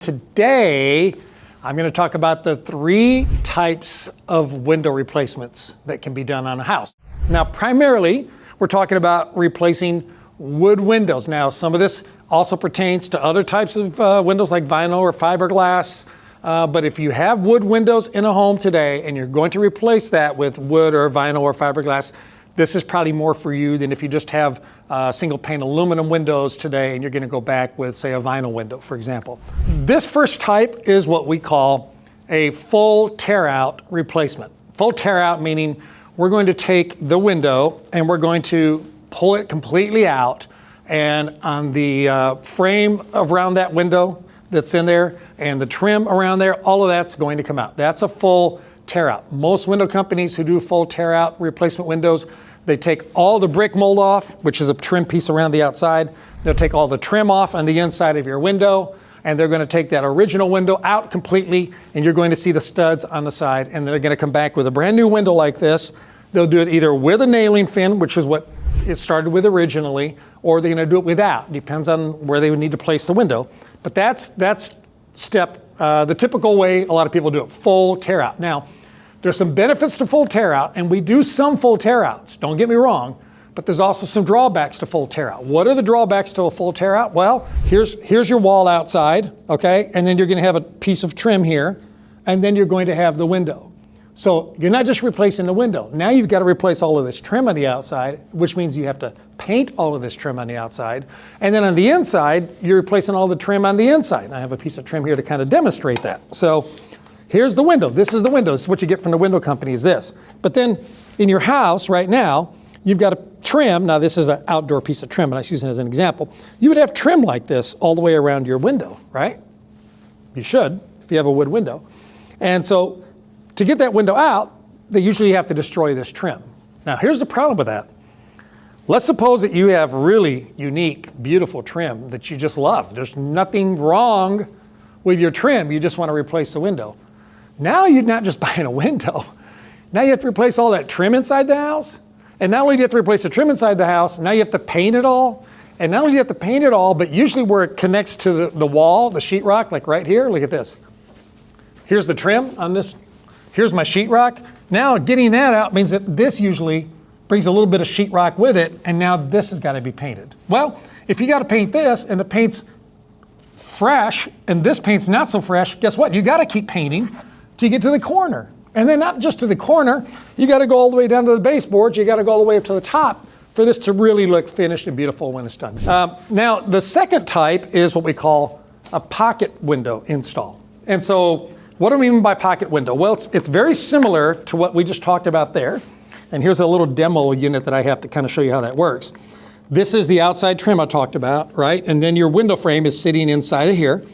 Today, I'm going to talk about the 3 types of window replacements that can be done on a house. Now, primarily, we're talking about replacing wood windows. Now, some of this also pertains to other types of windows like vinyl or fiberglass. But if you have wood windows in a home today and you're going to replace that with wood or vinyl or fiberglass, this is probably more for you than if you just have single pane aluminum windows today and you're going to go back with, say, a vinyl window, for example. This first type is what we call a full tear-out replacement. Full tear-out meaning we're going to take the window and we're going to pull it completely out, and on the frame around that window that's in there and the trim around there, all of that's going to come out. That's a full tear out. Most window companies who do full tear out replacement windows, they take all the brick mold off, which is a trim piece around the outside. They'll take all the trim off on the inside of your window, and they're going to take that original window out completely, and you're going to see the studs on the side, and they're going to come back with a brand new window like this. They'll do it either with a nailing fin, which is what it started with originally, or they're going to do it without. Depends on where they would need to place the window. But that's step, the typical way a lot of people do it, full tear out. Now, there's some benefits to full tear out, and we do some full tear outs, don't get me wrong, but there's also some drawbacks to full tear out. What are the drawbacks to a full tear out? Well, here's your wall outside, okay? And then you're gonna have a piece of trim here, and then you're going to have the window. So you're not just replacing the window. Now you've got to replace all of this trim on the outside, which means you have to paint all of this trim on the outside. And then on the inside, you're replacing all the trim on the inside. And I have a piece of trim here to kind of demonstrate that. So here's the window. This is the window. This is what you get from the window company is this. But then in your house right now, you've got a trim. Now this is an outdoor piece of trim, and I use it as an example. You would have trim like this all the way around your window, right? You should, if you have a wood window. And so to get that window out, they usually have to destroy this trim. Now here's the problem with that. Let's suppose that you have really unique, beautiful trim that you just love. There's nothing wrong with your trim. You just want to replace the window. Now you're not just buying a window. Now you have to replace all that trim inside the house. And not only do you have to replace the trim inside the house, now you have to paint it all. And not only do you have to paint it all, but usually where it connects to the wall, the sheetrock, like right here, look at this. Here's the trim on this. Here's my sheetrock. Now getting that out means that this usually brings a little bit of sheetrock with it, and now this has got to be painted. Well, if you got to paint this and the paint's fresh and this paint's not so fresh, guess what? You got to keep painting till you get to the corner. And then not just to the corner, you got to go all the way down to the baseboards, you got to go all the way up to the top for this to really look finished and beautiful when it's done. Now, the second type is what we call a pocket window install. And so what do we mean by pocket window? Well, it's very similar to what we just talked about there. And here's a little demo unit that I have to kind of show you how that works. This is the outside trim I talked about, right? And then your window frame is sitting inside of here.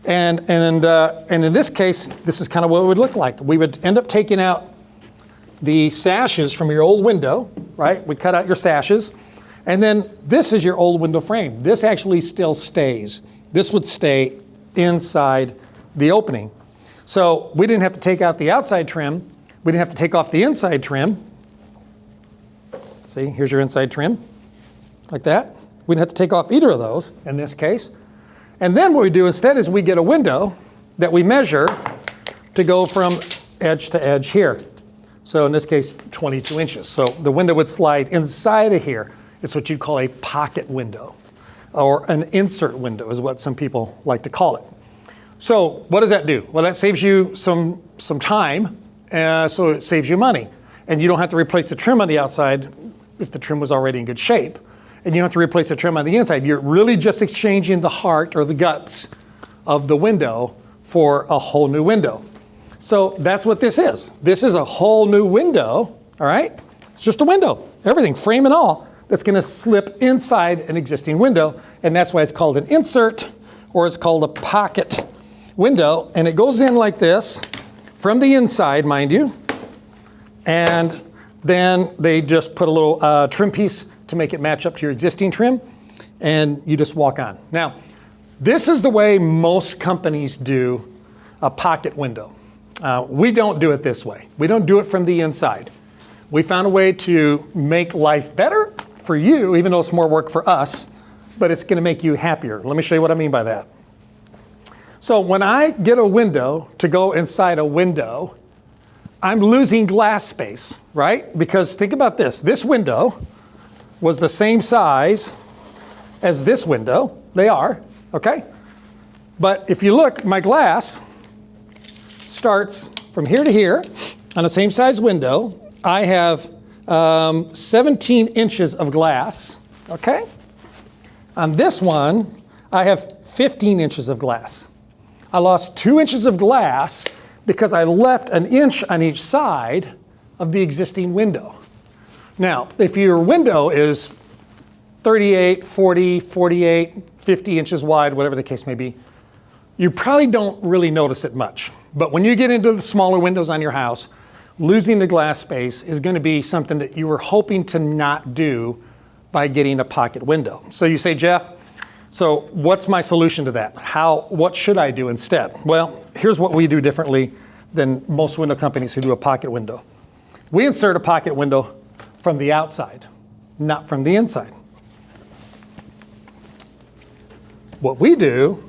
And in this case, this is kind of what it would look like. We would end up taking out the sashes from your old window, right? We cut out your sashes. And then this is your old window frame. This actually still stays. This would stay inside the opening. So we didn't have to take out the outside trim. We didn't have to take off the inside trim. See, here's your inside trim, like that. We didn't have to take off either of those in this case. And then what we do instead is we get a window that we measure to go from edge to edge here. So in this case, 22 inches. So the window would slide inside of here. It's what you'd call a pocket window, or an insert window is what some people like to call it. So what does that do? Well, that saves you some time, so it saves you money. And you don't have to replace the trim on the outside if the trim was already in good shape. And you don't have to replace the trim on the inside. You're really just exchanging the heart or the guts of the window for a whole new window. So that's what this is. This is a whole new window, all right? It's just a window, everything, frame and all, that's gonna slip inside an existing window. And that's why it's called an insert, or it's called a pocket window, and it goes in like this from the inside, mind you, and then they just put a little trim piece to make it match up to your existing trim, and you just walk on. Now, this is the way most companies do a pocket window. We don't do it this way. We don't do it from the inside. We found a way to make life better for you, even though it's more work for us, but it's gonna make you happier. Let me show you what I mean by that. So when I get a window to go inside a window, I'm losing glass space, right? Because think about this. This window was the same size as this window. They are, okay? But if you look, my glass starts from here to here on the same size window. I have 17 inches of glass, okay? On this one, I have 15 inches of glass. I lost 2 inches of glass because I left an inch on each side of the existing window. Now, if your window is 38, 40, 48, 50 inches wide, whatever the case may be, you probably don't really notice it much. But when you get into the smaller windows on your house, losing the glass space is going to be something that you were hoping to not do by getting a pocket window. So you say, Jeff, so what's my solution to that? What should I do instead? Well, here's what we do differently than most window companies who do a pocket window. We insert a pocket window from the outside, not from the inside. What we do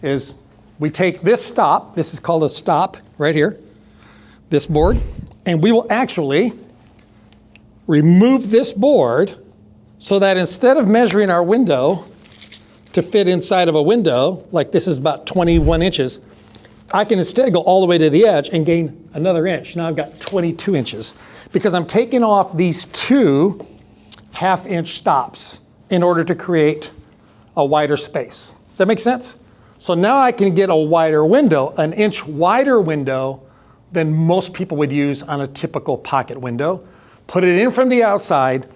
is we take this stop, this is called a stop right here, this board, and we will actually remove this board so that instead of measuring our window to fit inside of a window, like this is about 21 inches, I can instead go all the way to the edge and gain another inch. Now I've got 22 inches because I'm taking off these 2 half-inch stops in order to create a wider space. Does that make sense? So now I can get a wider window, an inch wider window than most people would use on a typical pocket window. Put it in from the outside,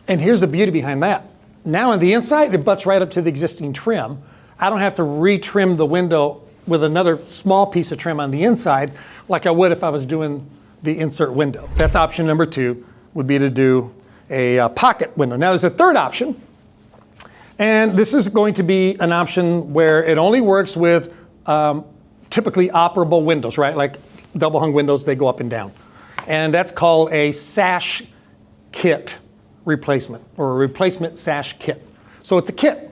and here's the beauty behind that. Now on the inside, it butts right up to the existing trim. I don't have to retrim the window with another small piece of trim on the inside like I would if I was doing the insert window. That's option number 2, would be to do a pocket window. Now there's a third option, and this is going to be an option where it only works with typically operable windows, right? Like double hung windows, they go up and down. And that's called a sash kit replacement, or a replacement sash kit. So it's a kit.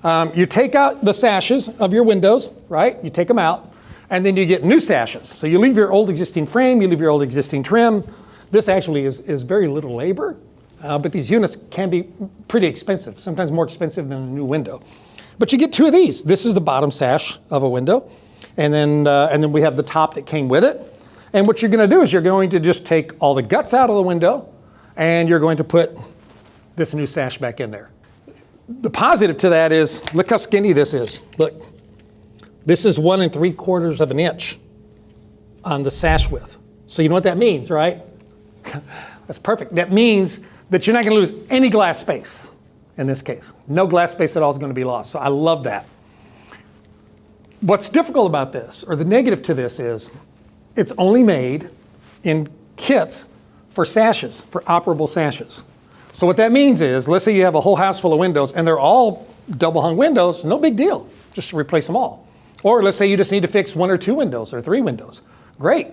You take out the sashes of your windows, right? You take them out, and then you get new sashes. So you leave your old existing frame, you leave your old existing trim. This actually is very little labor, but these units can be pretty expensive, sometimes more expensive than a new window. But you get 2 of these. This is the bottom sash of a window, and then we have the top that came with it. And what you're going to do is you're going to just take all the guts out of the window, and you're going to put this new sash back in there. The positive to that is, look how skinny this is. Look, this is 1 3/4 of an inch on the sash width. So you know what that means, right? That's perfect. That means that you're not going to lose any glass space in this case. No glass space at all is going to be lost. So I love that. What's difficult about this, or the negative to this, is it's only made in kits for sashes, for operable sashes. So what that means is, let's say you have a whole house full of windows and they're all double hung windows, no big deal, just replace them all. Or let's say you just need to fix 1 or 2 windows or 3 windows. Great,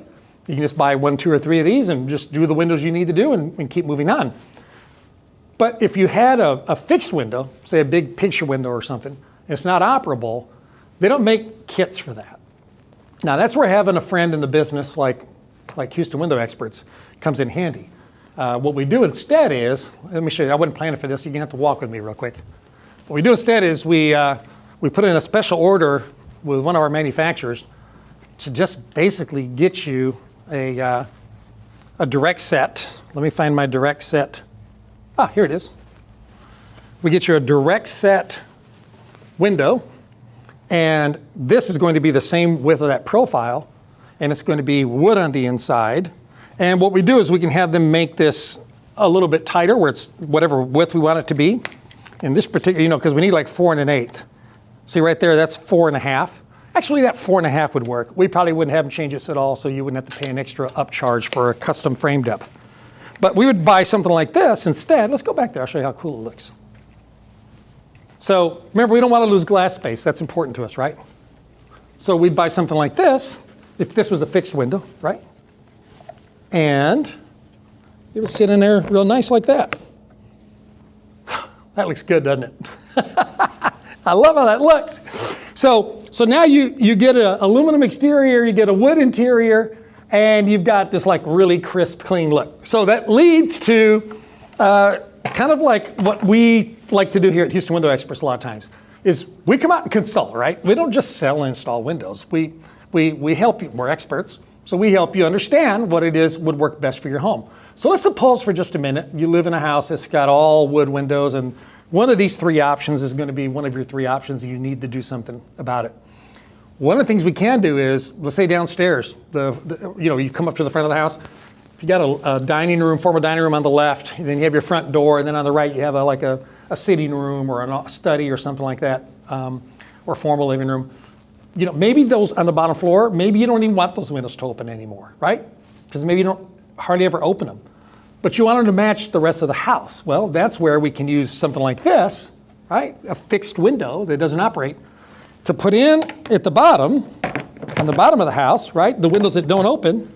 you can just buy 1, 2, or 3 of these and just do the windows you need to do and keep moving on. But if you had a fixed window, say a big picture window or something, and it's not operable, they don't make kits for that. Now that's where having a friend in the business like Houston Window Experts comes in handy. What we do instead is, let me show you, I wasn't planning for this, you're gonna have to walk with me real quick. What we do instead is we put in a special order with one of our manufacturers to just basically get you a direct set. Let me find my direct set. Ah, here it is. We get you a direct set window, and this is going to be the same width of that profile, and it's going to be wood on the inside. And what we do is we can have them make this a little bit tighter, where it's whatever width we want it to be. In this particular, because we need like 4 1/8. See right there, that's 4 1/2. Actually, that 4 1/2 would work. We probably wouldn't have them change this at all, so you wouldn't have to pay an extra upcharge for a custom frame depth. But we would buy something like this instead. Let's go back there, I'll show you how cool it looks. So remember, we don't want to lose glass space. That's important to us, right? So we'd buy something like this, if this was a fixed window, right? And it would sit in there real nice like that. That looks good, doesn't it? I love how that looks. So now you get an aluminum exterior, you get a wood interior, and you've got this like really crisp, clean look. So that leads to kind of like what we like to do here at Houston Window Experts a lot of times is we come out and consult, right? We don't just sell and install windows. We help you. We're experts. So we help you understand what it is would work best for your home. So let's suppose for just a minute you live in a house that's got all wood windows, and one of these three options is going to be one of your three options and you need to do something about it. One of the things we can do is, let's say downstairs, you come up to the front of the house, if you got a dining room, formal dining room on the left, and then you have your front door, and then on the right you have a sitting room or a study or something like that, or formal living room. Maybe those on the bottom floor, maybe you don't even want those windows to open anymore, right? Because maybe you don't hardly ever open them. But you want them to match the rest of the house. Well, that's where we can use something like this, right? A fixed window that doesn't operate, to put in at the bottom, on the bottom of the house, right? The windows that don't open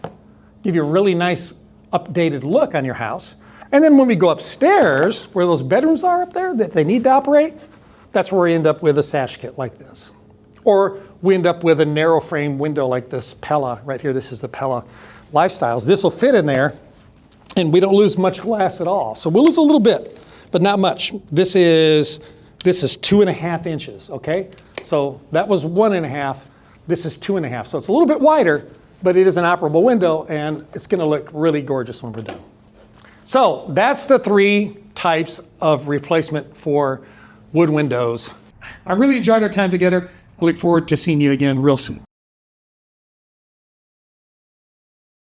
give you a really nice updated look on your house. And then when we go upstairs, where those bedrooms are up there that they need to operate, that's where we end up with a sash kit like this. Or we end up with a narrow frame window like this Pella right here. This is the Pella Lifestyles. This will fit in there, and we don't lose much glass at all. So we'll lose a little bit, but not much. This is 2.5 inches, okay? So that was 1.5. This is 2.5. So it's a little bit wider, but it is an operable window, and it's gonna look really gorgeous when we're done. So that's the three types of replacement for wood windows. I really enjoyed our time together. I look forward to seeing you again real soon.